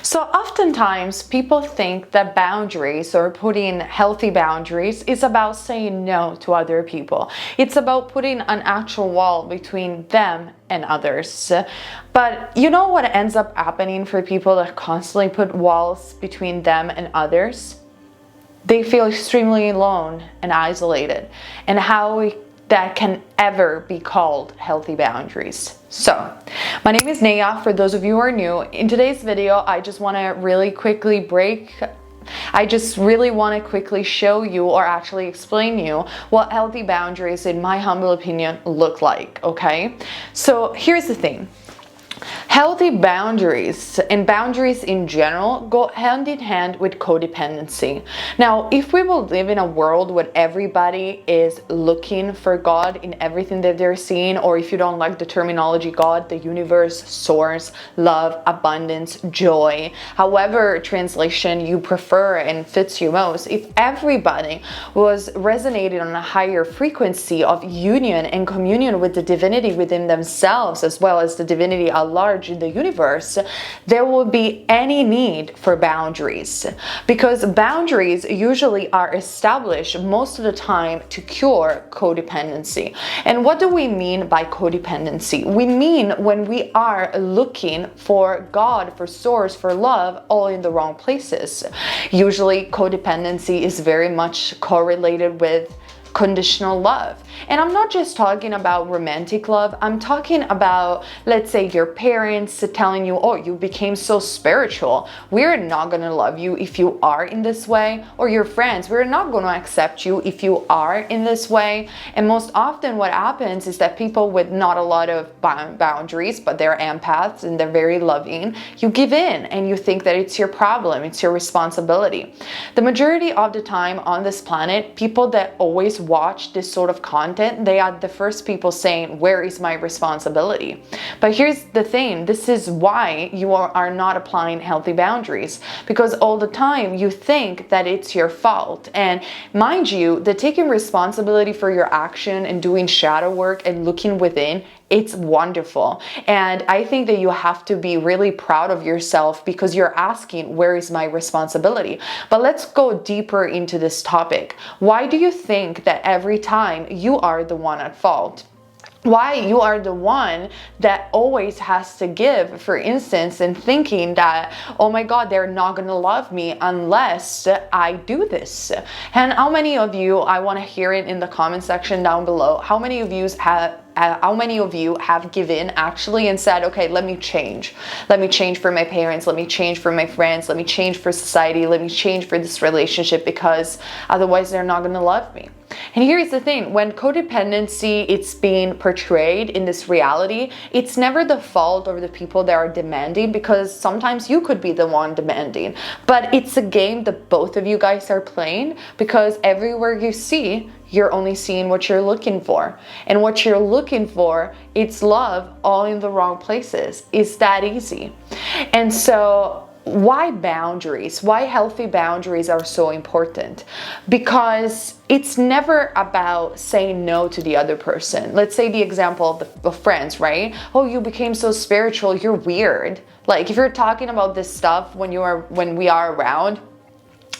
So oftentimes people think that boundaries or putting healthy boundaries is about saying no to other people. It's about putting an actual wall between them and others. But you know what ends up happening for people that constantly put walls between them and others? They feel extremely alone and isolated. And how that can ever be called healthy boundaries. So, my name is Naya. For those of you who are new, in today's video, I just want to really quickly show you or actually explain you what healthy boundaries, in my humble opinion, look like, okay? So, here's the thing. Healthy boundaries and boundaries in general go hand in hand with codependency. Now, if we will live in a world where everybody is looking for God in everything that they're seeing, or if you don't like the terminology God, the universe, source, love, abundance, joy, however translation you prefer and fits you most, if everybody was resonating on a higher frequency of union and communion with the divinity within themselves, as well as the divinity at large in the universe, there will be any need for boundaries, because boundaries usually are established most of the time to cure codependency. And what do we mean by codependency? We mean when we are looking for God, for source, for love, all in the wrong places. Usually codependency is very much correlated with conditional love. And I'm not just talking about romantic love. I'm talking about, let's say, your parents telling you, oh, you became so spiritual, we're not going to love you if you are in this way. Or your friends, we're not going to accept you if you are in this way. And most often what happens is that people with not a lot of boundaries, but they're empaths and they're very loving, you give in and you think that it's your problem, it's your responsibility. The majority of the time on this planet, people that always watch this sort of content, they are the first people saying, where is my responsibility? But here's the thing, this is why you are not applying healthy boundaries, because all the time you think that it's your fault. And mind you, the taking responsibility for your action and doing shadow work and looking within, it's wonderful. And I think that you have to be really proud of yourself, because you're asking, where is my responsibility? But let's go deeper into this topic. Why do you think that every time you are the one at fault? Why you are the one that always has to give, for instance, and thinking that, oh my God, they're not going to love me unless I do this. And how many of you, I want to hear it in the comment section down below, how many of you have given actually and said, okay, let me change for my parents, let me change for my friends, let me change for society, let me change for this relationship, because otherwise they're not going to love me. And here's the thing, when codependency it's being portrayed in this reality, it's never the fault of the people that are demanding, because sometimes you could be the one demanding, but it's a game that both of you guys are playing, because everywhere you see, you're only seeing what you're looking for. And what you're looking for, it's love, all in the wrong places. It's that easy. And so why boundaries? Why healthy boundaries are so important? Because it's never about saying no to the other person. Let's say the example of friends, right? Oh, you became so spiritual, you're weird. Like if you're talking about this stuff when we are around,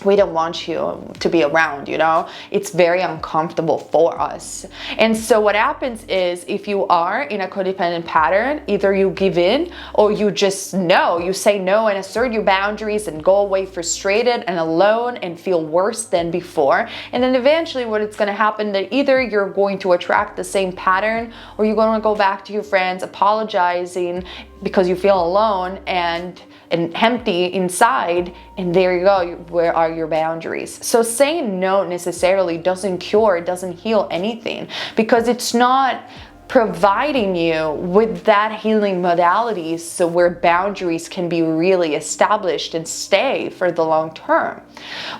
we don't want you to be around, you know? It's very uncomfortable for us. And so what happens is, if you are in a codependent pattern, either you give in or you just no, you say no and assert your boundaries and go away frustrated and alone and feel worse than before. And then eventually what it's going to happen, that either you're going to attract the same pattern, or you're going to go back to your friends apologizing because you feel alone and empty inside, and there you go, where are your boundaries? So saying no necessarily doesn't cure, doesn't heal anything, because it's not providing you with that healing modalities, so where boundaries can be really established and stay for the long term.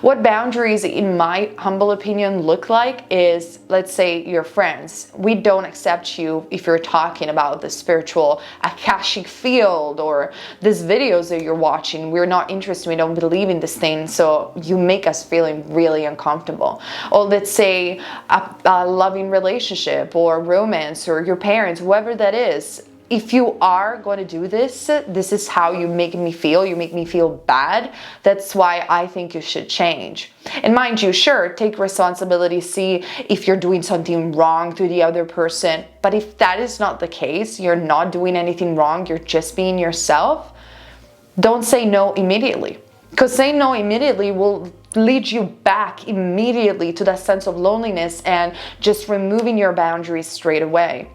What boundaries, in my humble opinion, look like is, let's say your friends, we don't accept you if you're talking about the spiritual Akashic field or these videos that you're watching. We're not interested, we don't believe in this thing, so you make us feeling really uncomfortable. Or let's say a loving relationship or romance, or your parents, whoever that is, if you are going to do this, this is how you make me feel. You make me feel bad. That's why I think you should change. And mind you, sure, take responsibility, see if you're doing something wrong to the other person. But if that is not the case, you're not doing anything wrong, you're just being yourself, don't say no immediately. Because saying no immediately will lead you back immediately to that sense of loneliness and just removing your boundaries straight away.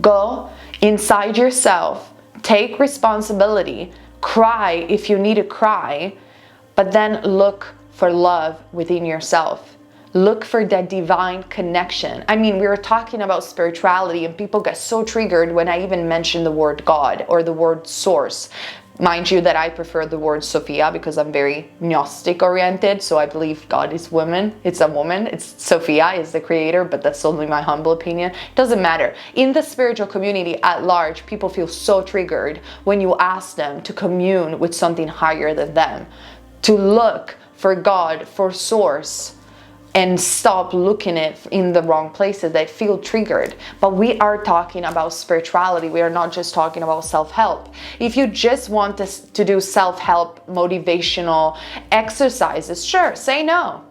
Go inside yourself, take responsibility, cry if you need to cry, but then look for love within yourself. Look for that divine connection. I mean, we were talking about spirituality and people get so triggered when I even mention the word God or the word source. Mind you that I prefer the word Sophia because I'm very Gnostic oriented, so I believe God is woman. It's a woman. It's Sophia is the creator, but that's only my humble opinion. It doesn't matter. In the spiritual community at large, people feel so triggered when you ask them to commune with something higher than them, to look for God, for source, and stop looking it in the wrong places. They feel triggered. But we are talking about spirituality. We are not just talking about self-help. If you just want to do self-help, motivational exercises, sure, say no.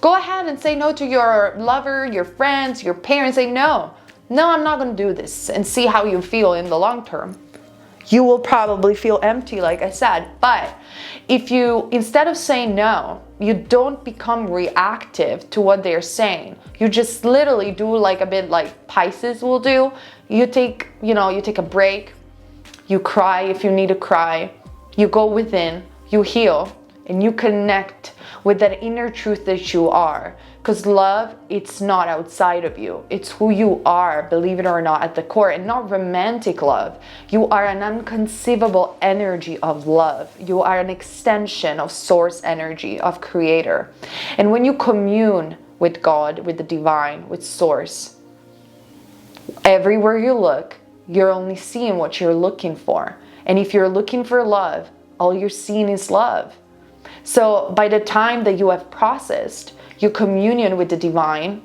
Go ahead and say no to your lover, your friends, your parents. Say no. No, I'm not going to do this, and see how you feel in the long term. You will probably feel empty, like I said. But if you, instead of saying no, you don't become reactive to what they're saying. You just literally do like a bit like Pisces will do. You take a break. You cry if you need to cry. You go within, you heal, and you connect with that inner truth that you are. Because love, it's not outside of you. It's who you are, believe it or not, at the core. And not romantic love. You are an unconceivable energy of love. You are an extension of source energy, of creator. And when you commune with God, with the divine, with source, everywhere you look, you're only seeing what you're looking for. And if you're looking for love, all you're seeing is love. So by the time that you have processed your communion with the divine,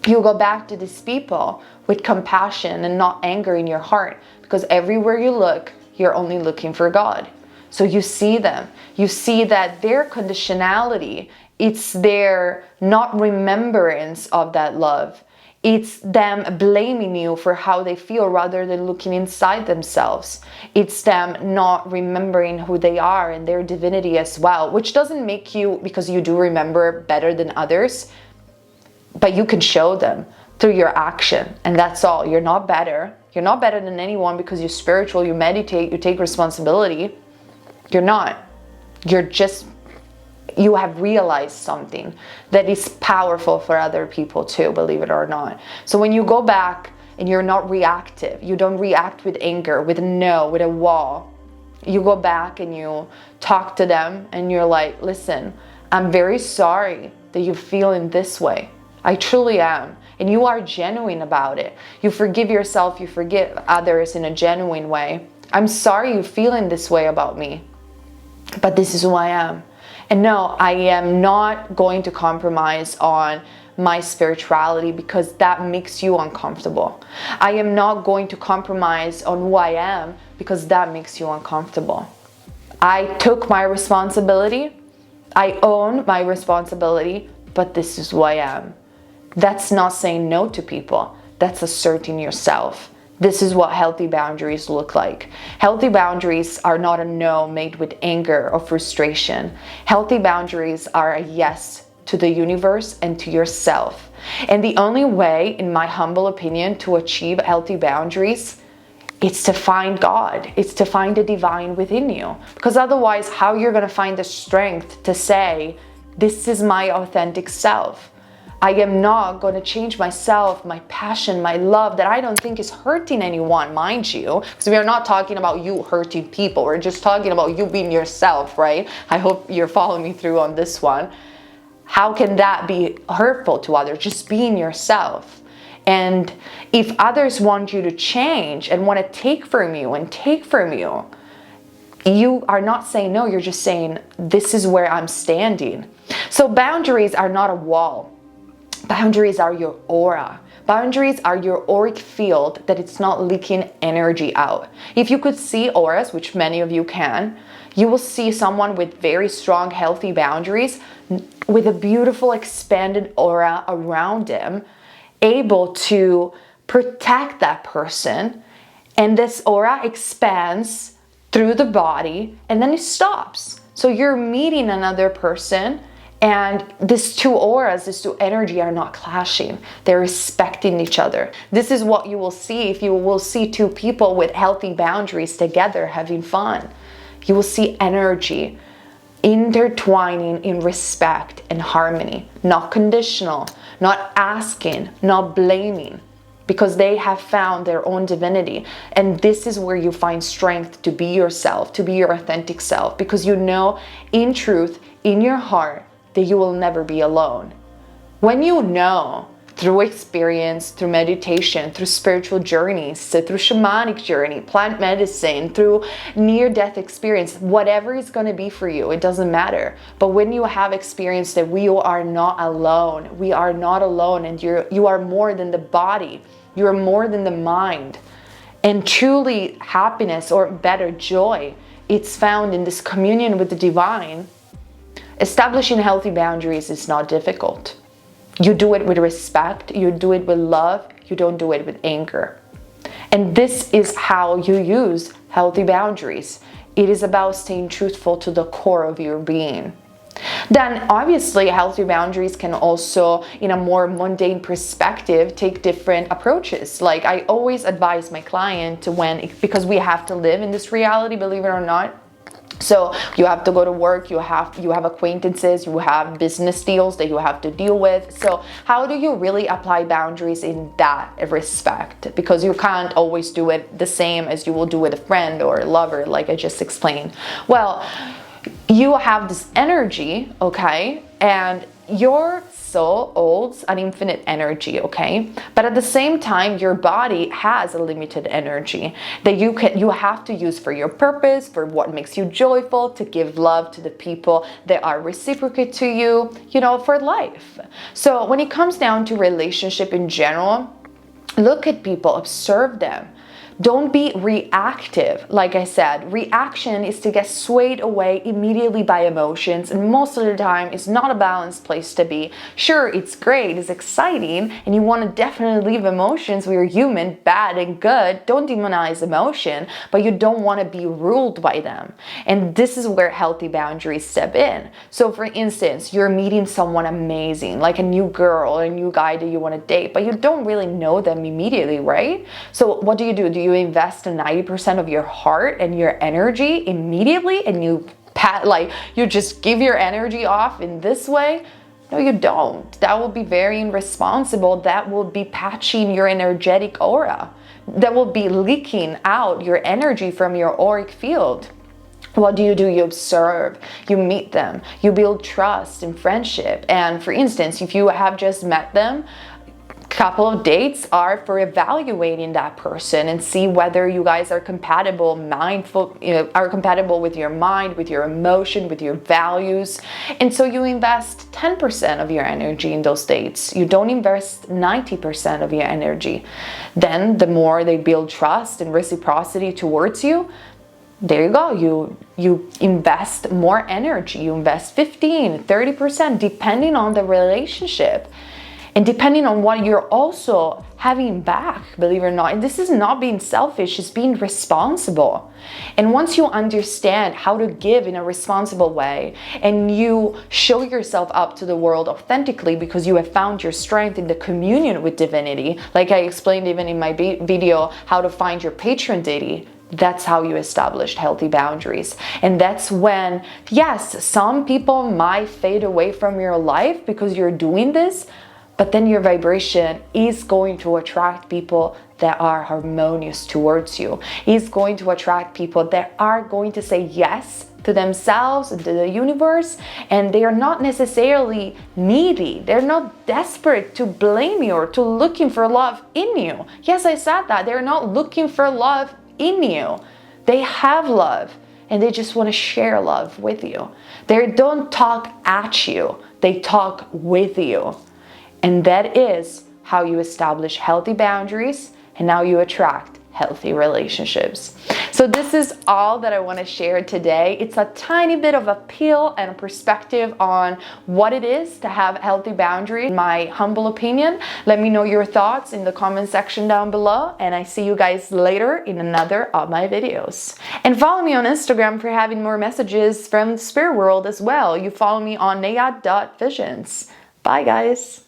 you go back to these people with compassion and not anger in your heart, because everywhere you look, you're only looking for God. So you see them. You see that their conditionality, it's their not remembrance of that love. It's them blaming you for how they feel rather than looking inside themselves. It's them not remembering who they are and their divinity as well, which doesn't make you, because you do remember, better than others, but you can show them through your action, and that's all. You're not better. You're not better than anyone because you're spiritual, you meditate, you take responsibility. You're not. You have realized something that is powerful for other people too, believe it or not. So when you go back and you're not reactive, you don't react with anger, with a no, with a wall. You go back and you talk to them and you're like, listen, I'm very sorry that you feel in this way. I truly am. And you are genuine about it. You forgive yourself, you forgive others in a genuine way. I'm sorry you feel in this way about me, but this is who I am. And no, I am not going to compromise on my spirituality because that makes you uncomfortable. I am not going to compromise on who I am because that makes you uncomfortable. I took my responsibility. I own my responsibility, but this is who I am. That's not saying no to people. That's asserting yourself. This is what healthy boundaries look like. Healthy boundaries are not a no made with anger or frustration. Healthy boundaries are a yes to the universe and to yourself. And the only way, in my humble opinion, to achieve healthy boundaries, it's to find God. It's to find the divine within you. Because otherwise, how you're going to find the strength to say, this is my authentic self. I am not going to change myself, my passion, my love that I don't think is hurting anyone, mind you. Because we are not talking about you hurting people. We're just talking about you being yourself, right? I hope you're following me through on this one. How can that be hurtful to others? Just being yourself. And if others want you to change and want to take from you, you are not saying no, you're just saying, this is where I'm standing. So boundaries are not a wall. Boundaries are your aura. Boundaries are your auric field that it's not leaking energy out. If you could see auras, which many of you can, you will see someone with very strong, healthy boundaries with a beautiful expanded aura around them, able to protect that person. And this aura expands through the body and then it stops. So you're meeting another person and these two auras, these two energy are not clashing. They're respecting each other. This is what you will see if you will see two people with healthy boundaries together having fun. You will see energy intertwining in respect and harmony, not conditional, not asking, not blaming, because they have found their own divinity. And this is where you find strength to be yourself, to be your authentic self, because you know in truth, in your heart, that you will never be alone. When you know through experience, through meditation, through spiritual journeys, so through shamanic journey, plant medicine, through near-death experience, whatever is going to be for you, it doesn't matter. But when you have experienced that we are not alone, we are not alone, and you are more than the body, you are more than the mind, and truly happiness, or better, joy, it's found in this communion with the divine. Establishing healthy boundaries is not difficult. You do it with respect, you do it with love, you don't do it with anger. And this is how you use healthy boundaries. It is about staying truthful to the core of your being. Then obviously healthy boundaries can also, in a more mundane perspective, take different approaches. Like I always advise my client because we have to live in this reality, believe it or not. So you have to go to work, you have acquaintances, you have business deals that you have to deal with. So how do you really apply boundaries in that respect? Because you can't always do it the same as you will do with a friend or a lover, like I just explained. Well, you have this energy, okay, and your soul holds an infinite energy, okay? But at the same time, your body has a limited energy that you have to use for your purpose, for what makes you joyful, to give love to the people that are reciprocate to you, for life. So when it comes down to relationship in general, look at people, observe them. Don't be reactive. Like I said, reaction is to get swayed away immediately by emotions, and most of the time it's not a balanced place to be. Sure, it's great, it's exciting, and you want to definitely leave emotions. We are human, bad and good. Don't demonize emotion, but you don't want to be ruled by them. And this is where healthy boundaries step in. So for instance, you're meeting someone amazing, like a new girl or a new guy that you want to date, but you don't really know them immediately, right? So what do? Do you invest 90% of your heart and your energy immediately, and you just give your energy off in this way? No, you don't. That will be very irresponsible. That will be patching your energetic aura. That will be leaking out your energy from your auric field. What do? You observe, you meet them, you build trust and friendship. And for instance, if you have just met them, couple of dates are for evaluating that person and see whether you guys are compatible, are compatible with your mind, with your emotion, with your values. And so you invest 10% of your energy in those dates. You don't invest 90% of your energy. Then the more they build trust and reciprocity towards you, there you go. You invest more energy. You invest 15, 30%, depending on the relationship. And depending on what you're also having back, believe it or not. And this is not being selfish, it's being responsible. And once you understand how to give in a responsible way, and you show yourself up to the world authentically because you have found your strength in the communion with divinity, like I explained even in my video, how to find your patron deity, that's how you established healthy boundaries. And that's when, yes, some people might fade away from your life because you're doing this, but then your vibration is going to attract people that are harmonious towards you. It's going to attract people that are going to say yes to themselves and to the universe, and they are not necessarily needy. They're not desperate to blame you or to looking for love in you. Yes, I said that. They're not looking for love in you. They have love and they just want to share love with you. They don't talk at you. They talk with you. And that is how you establish healthy boundaries, and now you attract healthy relationships. So this is all that I want to share today. It's a tiny bit of a peel and a perspective on what it is to have healthy boundaries. In my humble opinion, let me know your thoughts in the comment section down below, and I see you guys later in another of my videos. And follow me on Instagram for having more messages from the spirit world as well. You follow me on nayad.visions. Bye guys.